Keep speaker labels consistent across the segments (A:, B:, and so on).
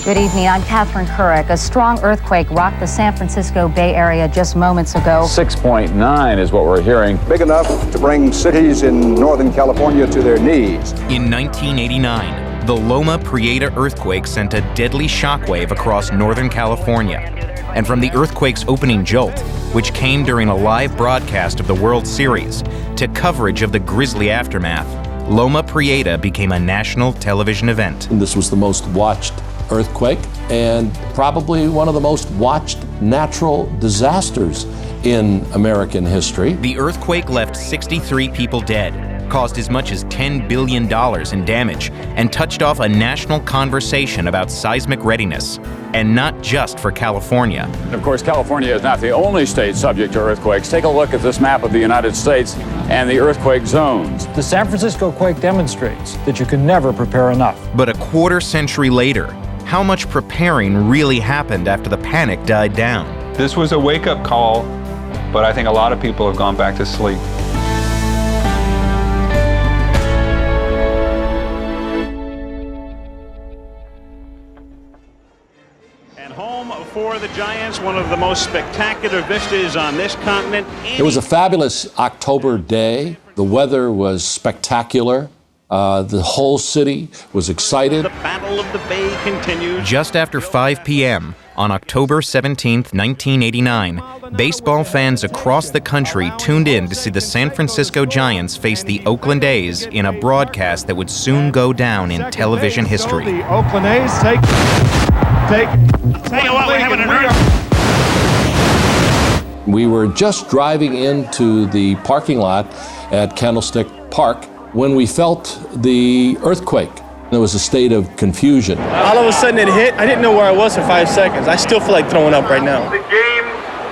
A: Good evening. I'm Catherine Couric. A strong earthquake rocked the San Francisco Bay Area just moments ago.
B: 6.9 is what we're hearing.
C: Big enough to bring cities in Northern California to their knees.
D: In 1989, the Loma Prieta earthquake sent a deadly shockwave across Northern California. And from the earthquake's opening jolt, which came during a live broadcast of the World Series, to coverage of the grisly aftermath, Loma Prieta became a national television event.
E: And this was the most watched earthquake and probably one of the most watched natural disasters in American history.
D: The earthquake left 63 people dead, caused as much as $10 billion in damage, and touched off a national conversation about seismic readiness, and not just for California.
B: And of course, California is not the only state subject to earthquakes. Take a look at this map of the United States and the earthquake zones.
F: The San Francisco quake demonstrates that you can never prepare enough.
D: But a quarter century later, how much preparing really happened after the panic died down?
G: This was a wake-up call, but I think a lot of people have gone back to sleep.
H: And home for the Giants, one of the most spectacular vistas on this continent.
E: It was a fabulous October day. The weather was spectacular. The whole city was excited.
H: The Battle of the Bay continues.
D: Just after 5 p.m. on October 17, 1989, baseball fans across the country tuned in to see the San Francisco Giants face the Oakland A's in a broadcast that would soon go down in television history.
I: The Oakland A's take.
H: Tell you what, we're having an earthquake.
E: We were just driving into the parking lot at Candlestick Park when we felt the earthquake. There was a state of confusion.
J: All of a sudden it hit. I didn't know where I was for 5 seconds. I still feel like throwing up right now.
K: The game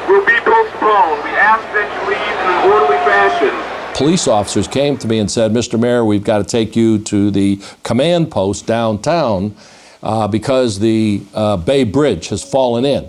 K: will be postponed. We ask that you leave in an orderly fashion.
E: Police officers came to me and said, Mr. Mayor, we've got to take you to the command post downtown because the Bay Bridge has fallen in.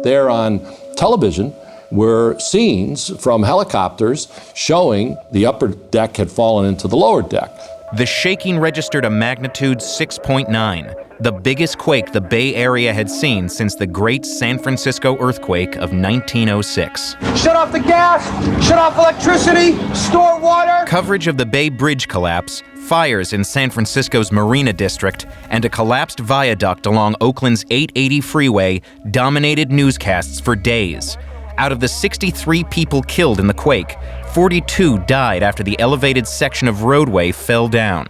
E: There on television were scenes from helicopters showing the upper deck had fallen into the lower deck.
D: The shaking registered a magnitude 6.9, the biggest quake the Bay Area had seen since the Great San Francisco earthquake of 1906.
J: Shut off the gas, shut off electricity, store water.
D: Coverage of the Bay Bridge collapse, fires in San Francisco's Marina District, and a collapsed viaduct along Oakland's 880 freeway dominated newscasts for days. Out of the 63 people killed in the quake, 42 died after the elevated section of roadway fell down.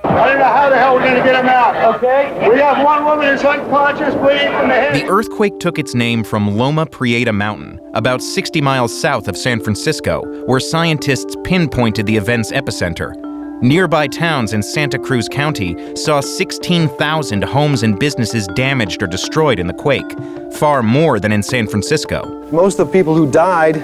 K: I don't know how the hell we're going to get them out, okay? We have one woman who's unconscious, bleeding from the head.
D: The earthquake took its name from Loma Prieta Mountain, about 60 miles south of San Francisco, where scientists pinpointed the event's epicenter. Nearby towns in Santa Cruz County saw 16,000 homes and businesses damaged or destroyed in the quake, far more than in San Francisco.
J: Most of the people who died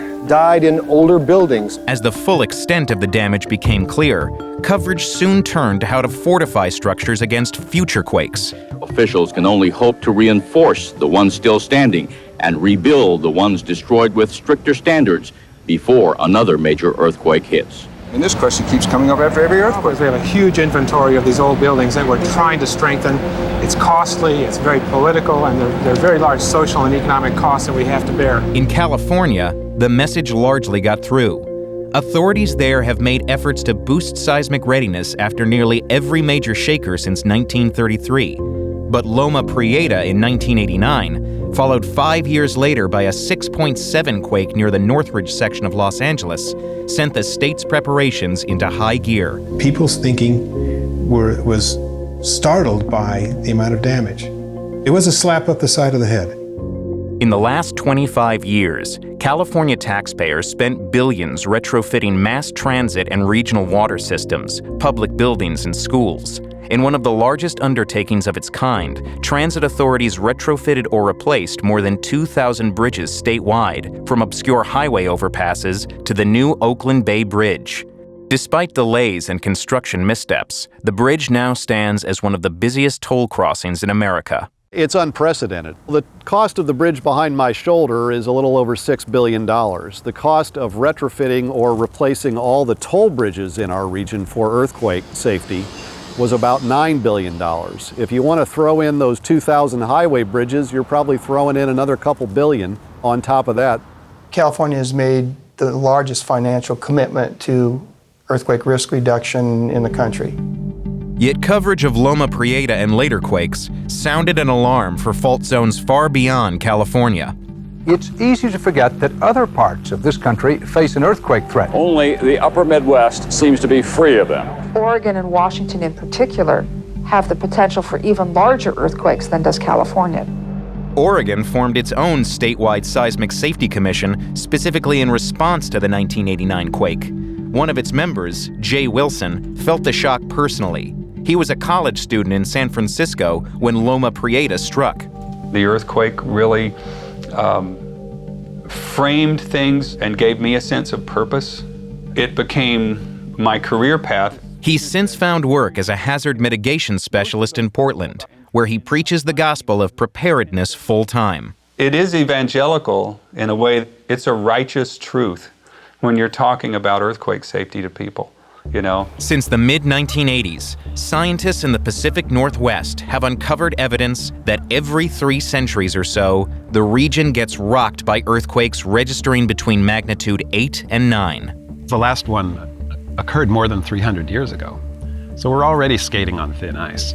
J: in older buildings.
D: As the full extent of the damage became clear, coverage soon turned to how to fortify structures against future quakes.
L: Officials can only hope to reinforce the ones still standing and rebuild the ones destroyed with stricter standards before another major earthquake hits.
C: And this question keeps coming up after every earthquake.
F: We have a huge inventory of these old buildings that we're trying to strengthen. It's costly, it's very political, and there are very large social and economic costs that we have to bear.
D: In California, the message largely got through. Authorities there have made efforts to boost seismic readiness after nearly every major shaker since 1933. But Loma Prieta in 1989, followed 5 years later by a 6.7 quake near the Northridge section of Los Angeles, sent the state's preparations into high gear.
I: People's thinking was startled by the amount of damage. It was a slap up the side of the head.
D: In the last 25 years, California taxpayers spent billions retrofitting mass transit and regional water systems, public buildings, and schools. In one of the largest undertakings of its kind, transit authorities retrofitted or replaced more than 2,000 bridges statewide, from obscure highway overpasses to the new Oakland Bay Bridge. Despite delays and construction missteps, the bridge now stands as one of the busiest toll crossings in America.
M: It's unprecedented. The cost of the bridge behind my shoulder is a little over $6 billion. The cost of retrofitting or replacing all the toll bridges in our region for earthquake safety was about $9 billion. If you want to throw in those 2,000 highway bridges, you're probably throwing in another couple billion on top of that.
N: California has made the largest financial commitment to earthquake risk reduction in the country.
D: Yet coverage of Loma Prieta and later quakes sounded an alarm for fault zones far beyond California.
O: It's easy to forget that other parts of this country face an earthquake threat.
B: Only the upper Midwest seems to be free of them.
P: Oregon and Washington in particular have the potential for even larger earthquakes than does California.
D: Oregon formed its own statewide seismic safety commission specifically in response to the 1989 quake. One of its members, Jay Wilson, felt the shock personally. He was a college student in San Francisco when Loma Prieta struck.
G: The earthquake really framed things and gave me a sense of purpose. It became my career path.
D: He's since found work as a hazard mitigation specialist in Portland, where he preaches the gospel of preparedness full-time.
G: It is evangelical in a way. It's a righteous truth when you're talking about earthquake safety to people, you know.
D: Since the mid-1980s, scientists in the Pacific Northwest have uncovered evidence that every 3 centuries or so, the region gets rocked by earthquakes registering between magnitude 8 and 9.
Q: The last one occurred more than 300 years ago. So we're already skating on thin ice.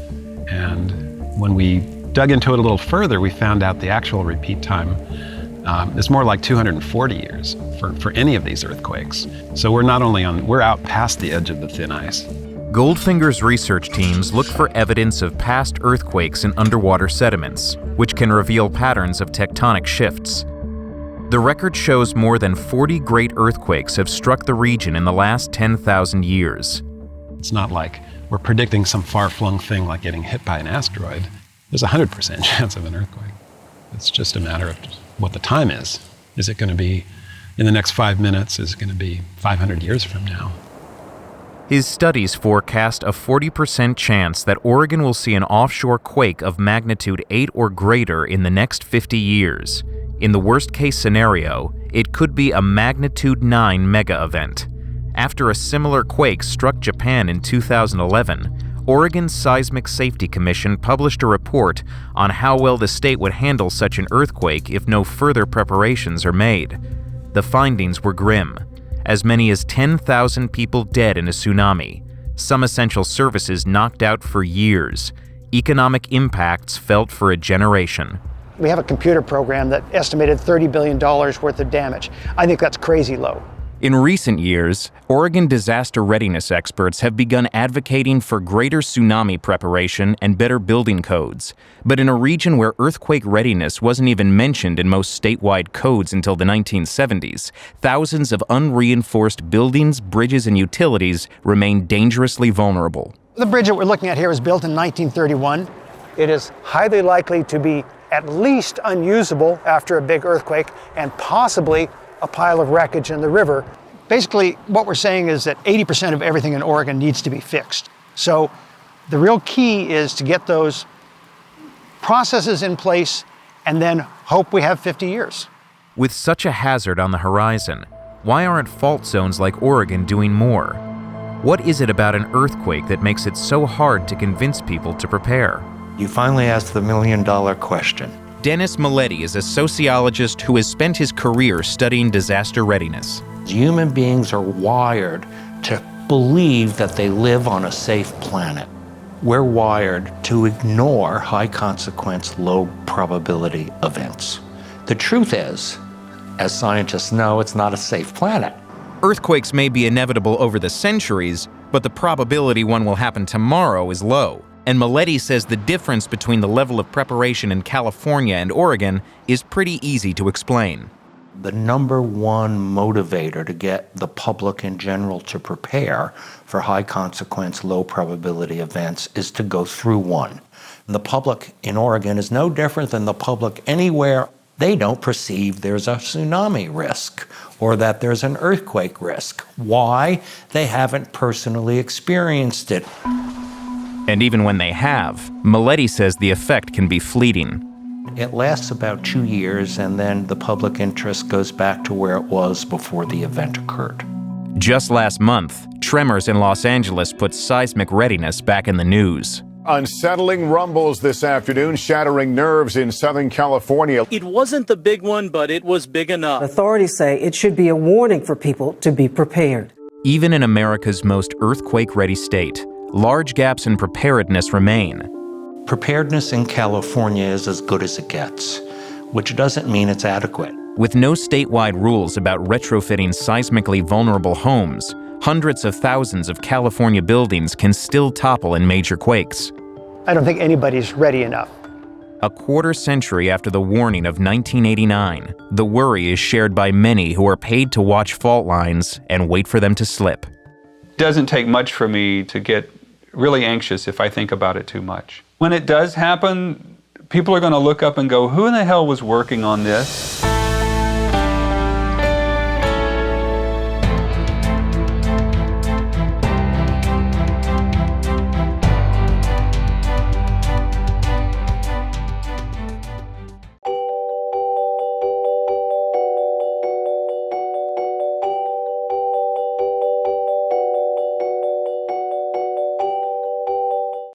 Q: And when we dug into it a little further, we found out the actual repeat time is more like 240 years for any of these earthquakes. So we're out past the edge of the thin ice.
D: Goldfinger's research teams look for evidence of past earthquakes in underwater sediments, which can reveal patterns of tectonic shifts. The record shows more than 40 great earthquakes have struck the region in the last 10,000 years.
Q: It's not like we're predicting some far-flung thing like getting hit by an asteroid. There's a 100% chance of an earthquake. It's just a matter of what the time is. Is it going to be in the next 5 minutes? Is it going to be 500 years from now?
D: His studies forecast a 40% chance that Oregon will see an offshore quake of magnitude 8 or greater in the next 50 years. In the worst-case scenario, it could be a magnitude 9 mega event. After a similar quake struck Japan in 2011, Oregon's Seismic Safety Commission published a report on how well the state would handle such an earthquake if no further preparations are made. The findings were grim. As many as 10,000 people dead in a tsunami, some essential services knocked out for years, economic impacts felt for a generation.
R: We have a computer program that estimated $30 billion worth of damage. I think that's crazy low.
D: In recent years, Oregon disaster readiness experts have begun advocating for greater tsunami preparation and better building codes. But in a region where earthquake readiness wasn't even mentioned in most statewide codes until the 1970s, thousands of unreinforced buildings, bridges, and utilities remain dangerously vulnerable.
R: The bridge that we're looking at here was built in 1931. It is highly likely to be at least unusable after a big earthquake and possibly a pile of wreckage in the river. Basically, what we're saying is that 80% of everything in Oregon needs to be fixed. So the real key is to get those processes in place and then hope we have 50 years.
D: With such a hazard on the horizon, why aren't fault zones like Oregon doing more? What is it about an earthquake that makes it so hard to convince people to prepare?
S: You finally asked the million-dollar question.
D: Dennis Milletti is a sociologist who has spent his career studying disaster readiness.
S: Human beings are wired to believe that they live on a safe planet. We're wired to ignore high-consequence, low-probability events. The truth is, as scientists know, it's not a safe planet.
D: Earthquakes may be inevitable over the centuries, but the probability one will happen tomorrow is low. And Milletti says the difference between the level of preparation in California and Oregon is pretty easy to explain.
S: The number one motivator to get the public in general to prepare for high consequence, low probability events is to go through one. And the public in Oregon is no different than the public anywhere. They don't perceive there's a tsunami risk or that there's an earthquake risk. Why? They haven't personally experienced it.
D: And even when they have, Milletti says the effect can be fleeting.
S: It lasts about 2 years, and then the public interest goes back to where it was before the event occurred.
D: Just last month, tremors in Los Angeles put seismic readiness back in the news.
T: Unsettling rumbles this afternoon, shattering nerves in Southern California.
U: It wasn't the big one, but it was big enough.
V: Authorities say it should be a warning for people to be prepared.
D: Even in America's most earthquake-ready state, large gaps in preparedness remain.
S: Preparedness in California is as good as it gets, which doesn't mean it's adequate.
D: With no statewide rules about retrofitting seismically vulnerable homes, hundreds of thousands of California buildings can still topple in major quakes.
R: I don't think anybody's ready enough.
D: A quarter century after the warning of 1989, the worry is shared by many who are paid to watch fault lines and wait for them to slip.
G: It doesn't take much for me to get really anxious if I think about it too much. When it does happen, people are going to look up and go, who in the hell was working on this?